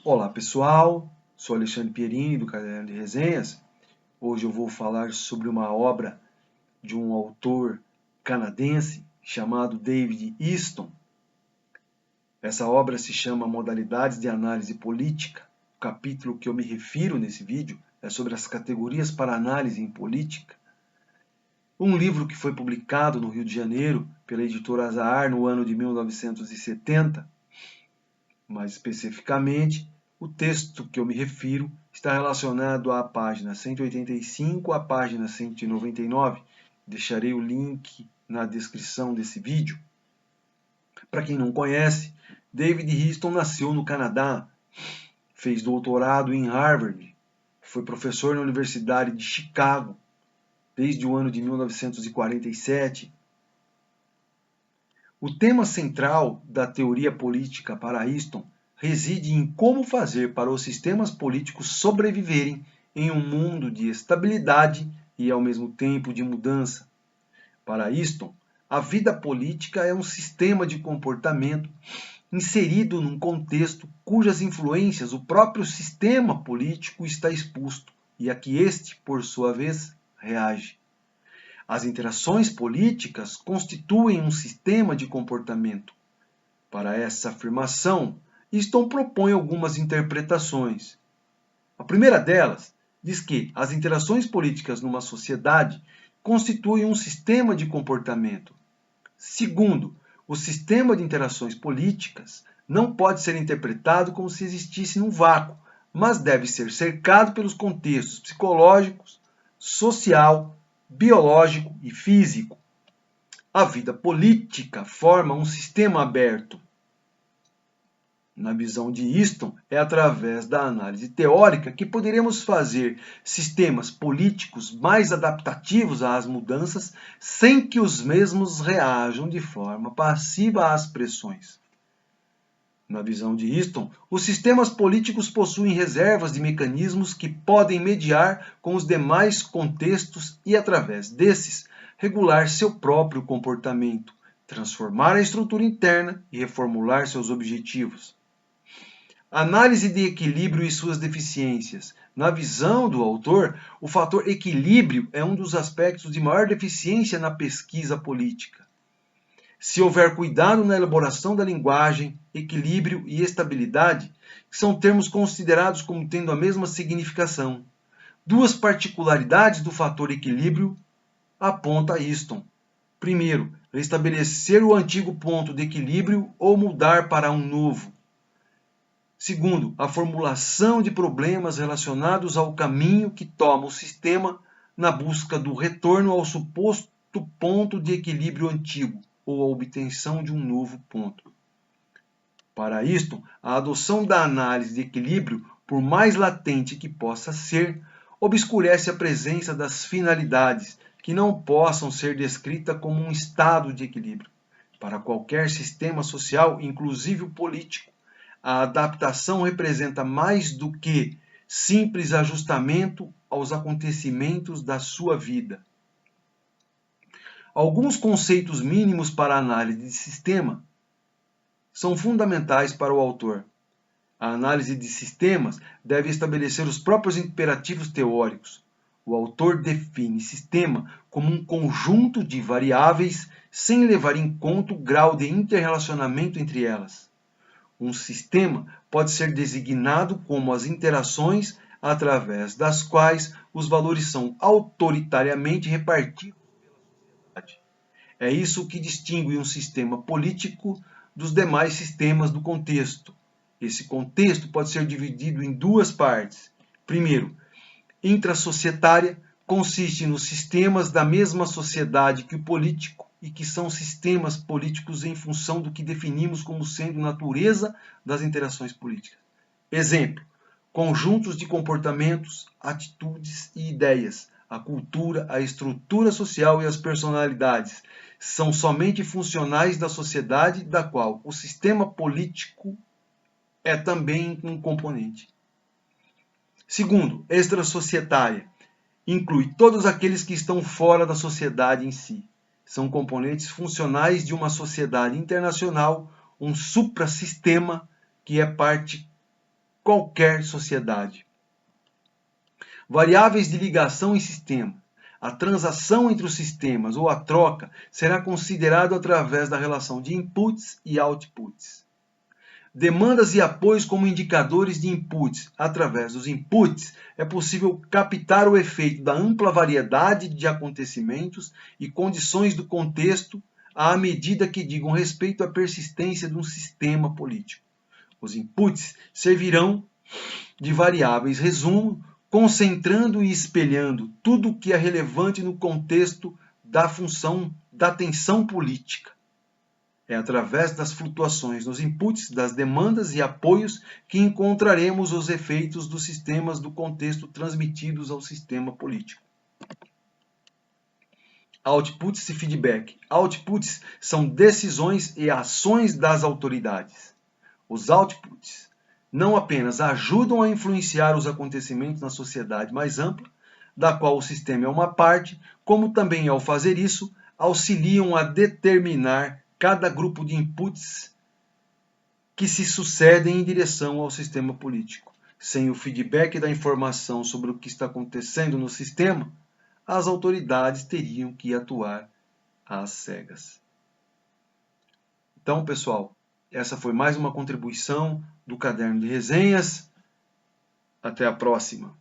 Olá pessoal, sou Alexandre Pierini do Caderno de Resenhas. Hoje eu vou falar sobre uma obra de um autor canadense chamado David Easton. Essa obra se chama Modalidades de Análise Política. O capítulo que eu me refiro nesse vídeo é sobre as categorias para análise em política. Um livro que foi publicado no Rio de Janeiro pela editora Azahar no ano de 1970. Mais especificamente, o texto que eu me refiro está relacionado à página 185 à página 199. Deixarei o link na descrição desse vídeo. Para quem não conhece, David Easton nasceu no Canadá, fez doutorado em Harvard, foi professor na Universidade de Chicago desde o ano de 1947. O tema central da teoria política para Easton reside em como fazer para os sistemas políticos sobreviverem em um mundo de estabilidade e, ao mesmo tempo, de mudança. Para Easton, a vida política é um sistema de comportamento inserido num contexto cujas influências o próprio sistema político está exposto e a que este, por sua vez, reage. As interações políticas constituem um sistema de comportamento. Para essa afirmação, Easton propõe algumas interpretações. A primeira delas diz que as interações políticas numa sociedade constituem um sistema de comportamento. Segundo, o sistema de interações políticas não pode ser interpretado como se existisse num vácuo, mas deve ser cercado pelos contextos psicológicos, social, biológico e físico. A vida política forma um sistema aberto. Na visão de Easton, é através da análise teórica que poderemos fazer sistemas políticos mais adaptativos às mudanças sem que os mesmos reajam de forma passiva às pressões. Na visão de Easton, os sistemas políticos possuem reservas de mecanismos que podem mediar com os demais contextos e, através desses, regular seu próprio comportamento, transformar a estrutura interna e reformular seus objetivos. Análise de equilíbrio e suas deficiências. Na visão do autor, o fator equilíbrio é um dos aspectos de maior deficiência na pesquisa política. Se houver cuidado na elaboração da linguagem, equilíbrio e estabilidade, que são termos considerados como tendo a mesma significação. Duas particularidades do fator equilíbrio aponta Easton. Primeiro, restabelecer o antigo ponto de equilíbrio ou mudar para um novo. Segundo, a formulação de problemas relacionados ao caminho que toma o sistema na busca do retorno ao suposto ponto de equilíbrio antigo ou a obtenção de um novo ponto. Para isto, a adoção da análise de equilíbrio, por mais latente que possa ser, obscurece a presença das finalidades, que não possam ser descritas como um estado de equilíbrio. Para qualquer sistema social, inclusive o político, a adaptação representa mais do que simples ajustamento aos acontecimentos da sua vida. Alguns conceitos mínimos para a análise de sistema são fundamentais para o autor. A análise de sistemas deve estabelecer os próprios imperativos teóricos. O autor define sistema como um conjunto de variáveis sem levar em conta o grau de interrelacionamento entre elas. Um sistema pode ser designado como as interações através das quais os valores são autoritariamente repartidos pela sociedade. É isso que distingue um sistema político dos demais sistemas do contexto. Esse contexto pode ser dividido em duas partes. Primeiro, intrasocietária, consiste nos sistemas da mesma sociedade que o político e que são sistemas políticos em função do que definimos como sendo natureza das interações políticas. Exemplo, conjuntos de comportamentos, atitudes e ideias. A cultura, a estrutura social e as personalidades são somente funcionais da sociedade da qual o sistema político é também um componente. Segundo, extrasocietária, inclui todos aqueles que estão fora da sociedade em si. São componentes funcionais de uma sociedade internacional, um suprassistema que é parte qualquer sociedade. Variáveis de ligação em sistema. A transação entre os sistemas ou a troca será considerado através da relação de inputs e outputs. Demandas e apoios como indicadores de inputs. Através dos inputs, é possível captar o efeito da ampla variedade de acontecimentos e condições do contexto à medida que digam respeito à persistência de um sistema político. Os inputs servirão de variáveis resumo, concentrando e espelhando tudo o que é relevante no contexto da função da tensão política. É através das flutuações nos inputs, das demandas e apoios que encontraremos os efeitos dos sistemas do contexto transmitidos ao sistema político. Outputs e feedback. Outputs são decisões e ações das autoridades. Os outputs não apenas ajudam a influenciar os acontecimentos na sociedade mais ampla, da qual o sistema é uma parte, como também, ao fazer isso, auxiliam a determinar cada grupo de inputs que se sucedem em direção ao sistema político. Sem o feedback da informação sobre o que está acontecendo no sistema, as autoridades teriam que atuar às cegas. Então, pessoal, essa foi mais uma contribuição do Caderno de Resenhas. Até a próxima.